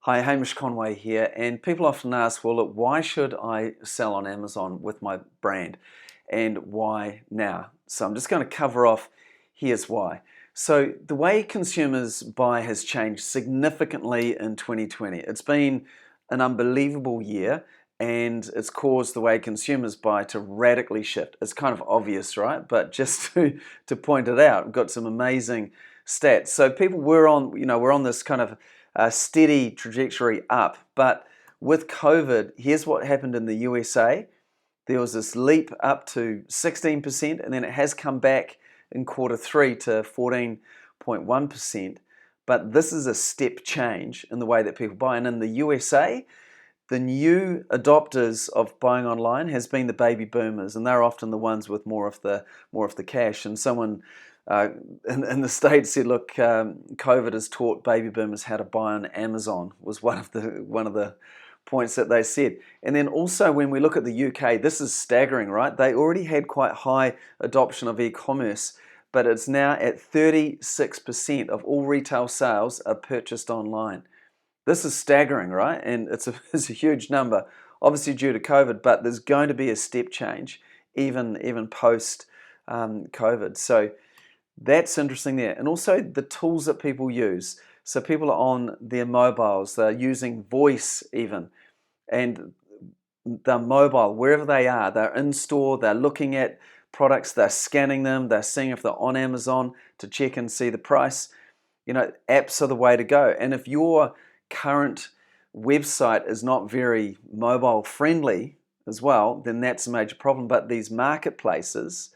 Hi, Hamish Conway here, and people often ask, well, look, why should I sell on Amazon with my brand, and why now? So I'm just going to cover off, here's why. So the way consumers buy has changed significantly in 2020. It's been an unbelievable year, and it's caused the way consumers buy to radically shift. It's kind of obvious, right? But just to point it out, we've got some amazing stats. So people were on, we're on this kind of a steady trajectory up. But with COVID, here's what happened in the USA. There was this leap up to 16%, and then it has come back in quarter three to 14.1%. But this is a step change in the way that people buy. And in the USA, the new adopters of buying online has been the baby boomers, and they're often the ones with more of the cash. And someone uh, in the States said, "Look, COVID has taught baby boomers how to buy on Amazon." Was one of the points that they said. And then also when we look at the UK, this is staggering, right? They already had quite high adoption of e-commerce, but it's now at 36% of all retail sales are purchased online. This is staggering, right? And it's a huge number, obviously due to COVID, but there's going to be a step change even post COVID. So that's interesting there. And also the tools that people use. So people are on their mobiles, they're using voice even, and they're mobile wherever they are. They're in store, they're looking at products, they're scanning them, they're seeing if they're on Amazon to check and see the price. Apps are the way to go. And if your current website is not very mobile friendly as well, then that's a major problem. But these marketplaces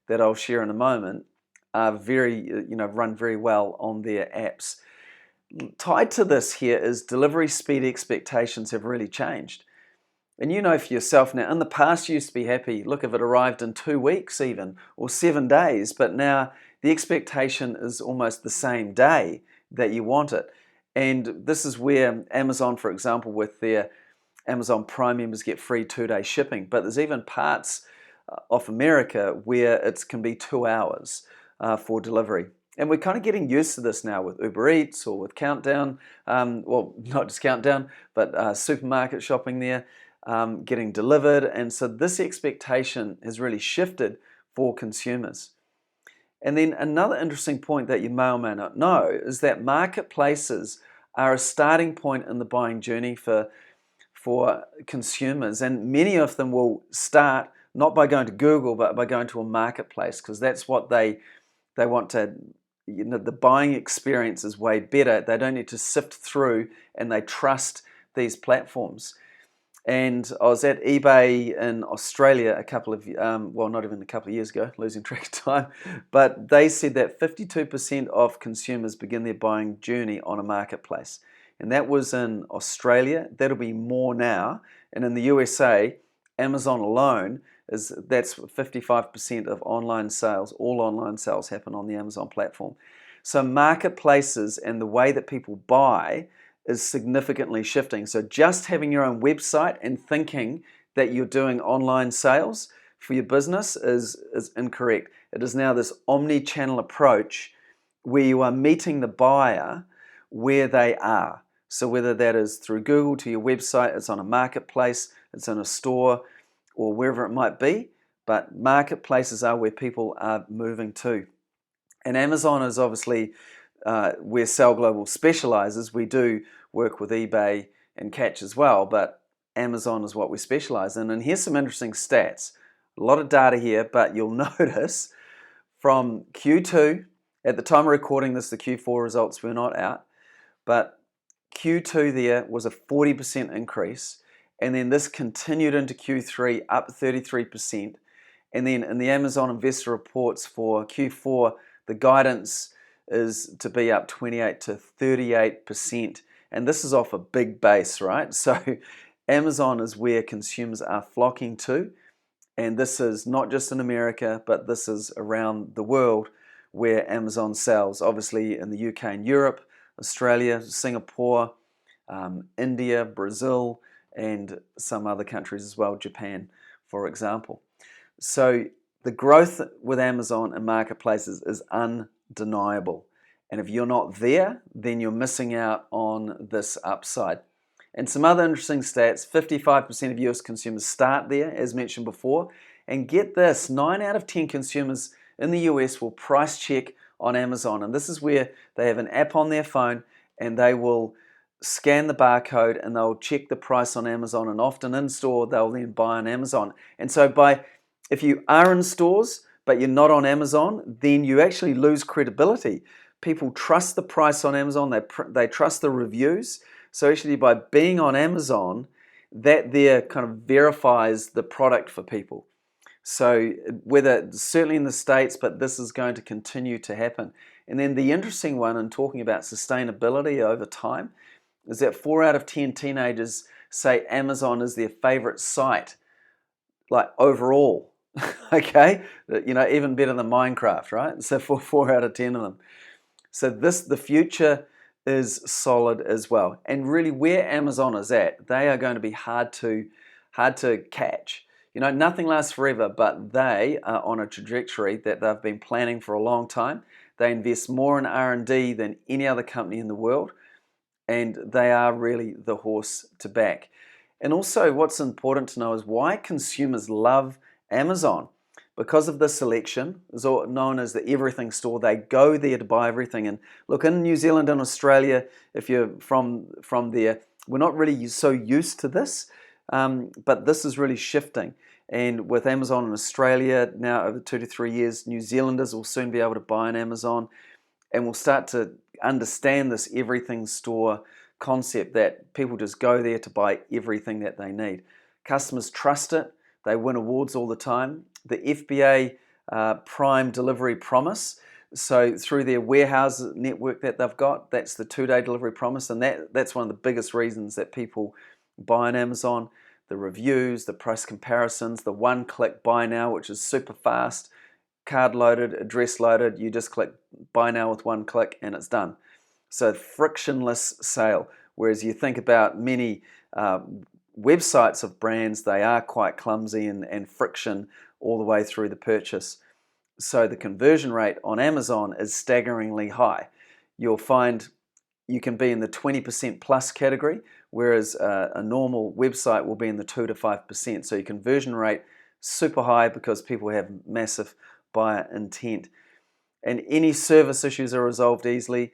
that I'll share in a moment are run very well on their apps. Tied to this here is delivery speed expectations have really changed. And you know for yourself now, in the past you used to be happy, look, if it arrived in 2 weeks even, or 7 days, but now the expectation is almost the same day that you want it. And this is where Amazon, for example, with their Amazon Prime members get free 2-day shipping, but there's even parts of America where it can be 2 hours for delivery. And we're kind of getting used to this now with Uber Eats or with Countdown, well, not just Countdown, but supermarket shopping there, getting delivered. And so this expectation has really shifted for consumers. And then another interesting point that you may or may not know is that marketplaces are a starting point in the buying journey for consumers. And many of them will start not by going to Google, but by going to a marketplace, because that's what they want to, the buying experience is way better. They don't need to sift through, and they trust these platforms. And I was at eBay in Australia a couple of, well, not even a couple of years ago, losing track of time, but they said that 52% of consumers begin their buying journey on a marketplace. And that was in Australia. That'll be more now. And in the USA, Amazon alone, that's 55% of online sales. All online sales happen on the Amazon platform. So marketplaces and the way that people buy is significantly shifting. So just having your own website and thinking that you're doing online sales for your business is incorrect. It is now this omni-channel approach where you are meeting the buyer where they are. So whether that is through Google to your website, it's on a marketplace, it's in a store, or wherever it might be, but marketplaces are where people are moving to. And Amazon is obviously where Sell Global specializes. We do work with eBay and Catch as well, but Amazon is what we specialize in. And here's some interesting stats. A lot of data here, but you'll notice from Q2, at the time of recording this, the Q4 results were not out, but Q2 there was a 40% increase, and then this continued into Q3 up 33%, and then in the Amazon investor reports for Q4, the guidance is to be up 28 to 38%, and this is off a big base, right? So Amazon is where consumers are flocking to, and this is not just in America, but this is around the world where Amazon sells, obviously in the UK and Europe, Australia, Singapore, India, Brazil, and some other countries as well, Japan, for example. So the growth with Amazon and marketplaces is undeniable. And if you're not there, then you're missing out on this upside. And some other interesting stats, 55% of US consumers start there, as mentioned before. And get this, 9 out of 10 consumers in the US will price check on Amazon. And this is where they have an app on their phone and they will scan the barcode and they'll check the price on Amazon, and often in store they'll then buy on Amazon. And so if you are in stores but you're not on Amazon, then you actually lose credibility. People trust the price on Amazon, they trust the reviews. So actually by being on Amazon, that there kind of verifies the product for people. So certainly in the States, but this is going to continue to happen. And then the interesting one in talking about sustainability over time is that 4 out of 10 teenagers say Amazon is their favorite site, like overall, okay? Even better than Minecraft, right? So for 4 out of 10 of them. So the future is solid as well. And really where Amazon is at, they are going to be hard to catch. Nothing lasts forever, but they are on a trajectory that they've been planning for a long time. They invest more in R&D than any other company in the world, and they are really the horse to back. And also what's important to know is why consumers love Amazon. Because of the selection, is known as the everything store. They go there to buy everything. And look, in New Zealand and Australia, if you're from there, we're not really so used to this, but this is really shifting. And with Amazon in Australia, now over 2 to 3 years, New Zealanders will soon be able to buy on Amazon, and we'll start to understand this everything store concept that people just go there to buy everything that they need. Customers trust it. They win awards all the time. The FBA Prime Delivery Promise, so through their warehouse network that they've got, that's the 2-day delivery promise, and that's one of the biggest reasons that people buy on Amazon. The reviews, the price comparisons, the one-click buy now, which is super fast, card loaded, address loaded, you just click buy now with one click and it's done. So frictionless sale, whereas you think about many websites of brands, they are quite clumsy and friction all the way through the purchase. So the conversion rate on Amazon is staggeringly high. You'll find you can be in the 20% plus category, whereas a normal website will be in the 2 to 5%. So your conversion rate super high because people have massive buyer intent. And any service issues are resolved easily.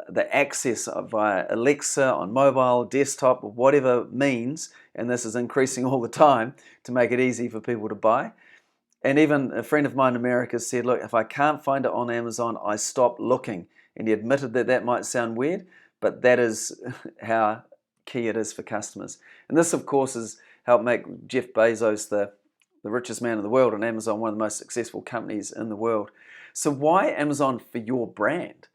The access via Alexa on mobile, desktop, whatever means, and this is increasing all the time to make it easy for people to buy. And even a friend of mine in America said, look, if I can't find it on Amazon, I stop looking. And he admitted that might sound weird, but that is how key it is for customers. And this, of course, has helped make Jeff Bezos the richest man in the world, and Amazon one of the most successful companies in the world. So why Amazon for your brand?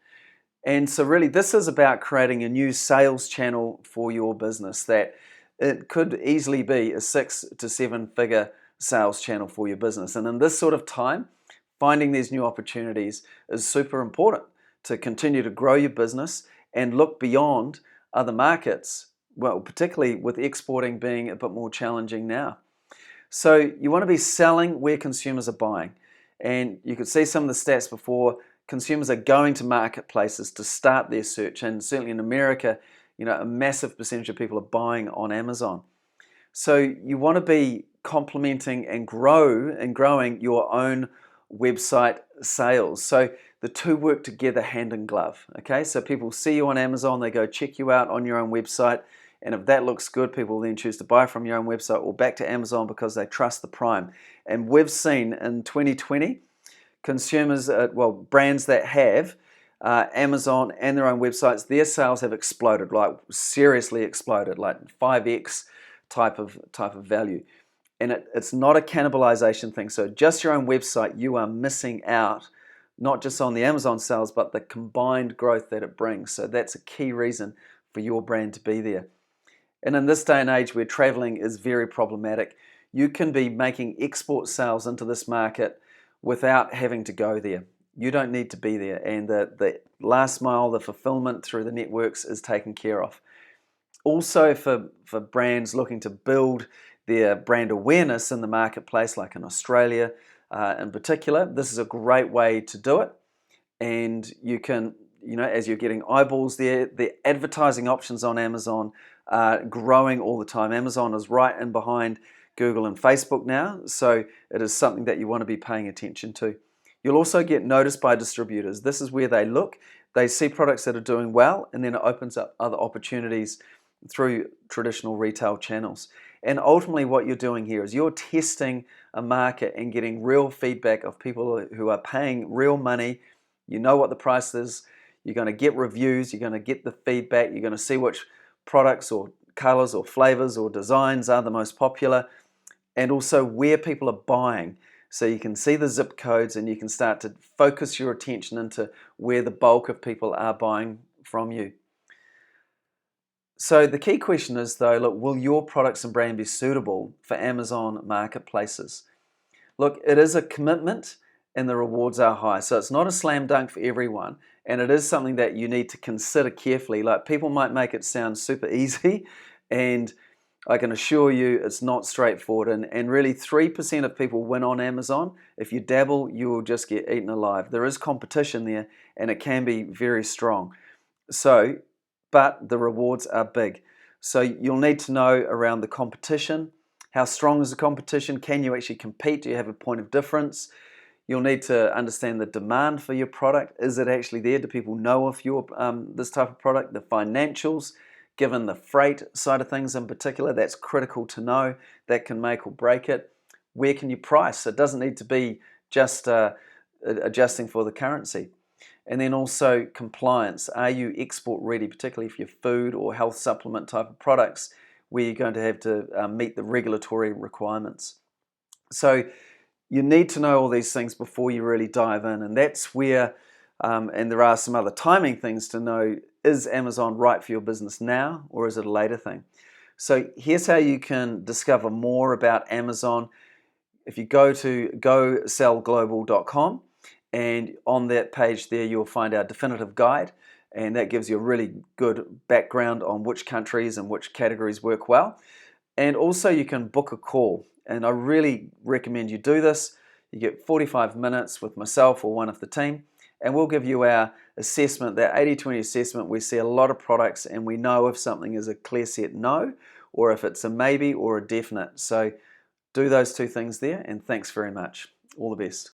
And so really this is about creating a new sales channel for your business that it could easily be a 6 to 7 figure sales channel for your business. And in this sort of time, finding these new opportunities is super important to continue to grow your business and look beyond other markets, well, particularly with exporting being a bit more challenging now. So you want to be selling where consumers are buying. And you could see some of the stats before. Consumers are going to marketplaces to start their search, and certainly in America, a massive percentage of people are buying on Amazon. So you want to be complementing and growing your own website sales. So the two work together hand in glove. Okay, so people see you on Amazon, they go check you out on your own website, and if that looks good, people will then choose to buy from your own website or back to Amazon because they trust the Prime. And we've seen in 2020, consumers, brands that have Amazon and their own websites, their sales have exploded, like seriously exploded, like 5x type of value. And it's not a cannibalization thing. So just your own website, you are missing out, not just on the Amazon sales, but the combined growth that it brings. So that's a key reason for your brand to be there. And in this day and age where traveling is very problematic, you can be making export sales into this market without having to go there. You don't need to be there, and the last mile, the fulfillment through the networks is taken care of. Also for brands looking to build their brand awareness in the marketplace, like in Australia in particular, this is a great way to do it. And you can as you're getting eyeballs there, the advertising options on Amazon are growing all the time. Amazon is right in behind Google and Facebook now, so it is something that you want to be paying attention to. You'll also get noticed by distributors. This is where they look, they see products that are doing well, and then it opens up other opportunities through traditional retail channels. And ultimately what you're doing here is you're testing a market and getting real feedback of people who are paying real money. You know what the price is, you're going to get reviews, you're going to get the feedback, you're going to see which products or colors or flavors or designs are the most popular, and also where people are buying. So you can see the zip codes and you can start to focus your attention into where the bulk of people are buying from you. So the key question is though, look, will your products and brand be suitable for Amazon marketplaces? Look, it is a commitment and the rewards are high. So it's not a slam dunk for everyone, and it is something that you need to consider carefully. Like, people might make it sound super easy, and I can assure you it's not straightforward. And really 3% of people win on Amazon. If you dabble, you will just get eaten alive. There is competition there and it can be very strong. But the rewards are big. So you'll need to know around the competition. How strong is the competition? Can you actually compete? Do you have a point of difference? You'll need to understand the demand for your product. Is it actually there? Do people know of your this type of product? The financials, given the freight side of things in particular, that's critical to know. That can make or break it. Where can you price? It doesn't need to be just adjusting for the currency. And then also compliance. Are you export ready, particularly for your food or health supplement type of products, where you're going to have to meet the regulatory requirements? So you need to know all these things before you really dive in, and that's where, and there are some other timing things to know. Is Amazon right for your business now, or is it a later thing? So here's how you can discover more about Amazon. If you go to GoSellGlobal.com, and on that page there you'll find our definitive guide, and that gives you a really good background on which countries and which categories work well. And also you can book a call, and I really recommend you do this. You get 45 minutes with myself or one of the team, and we'll give you our assessment, that 80-20 assessment. We see a lot of products and we know if something is a clear set no, or if it's a maybe or a definite. So do those two things there, and thanks very much. All the best.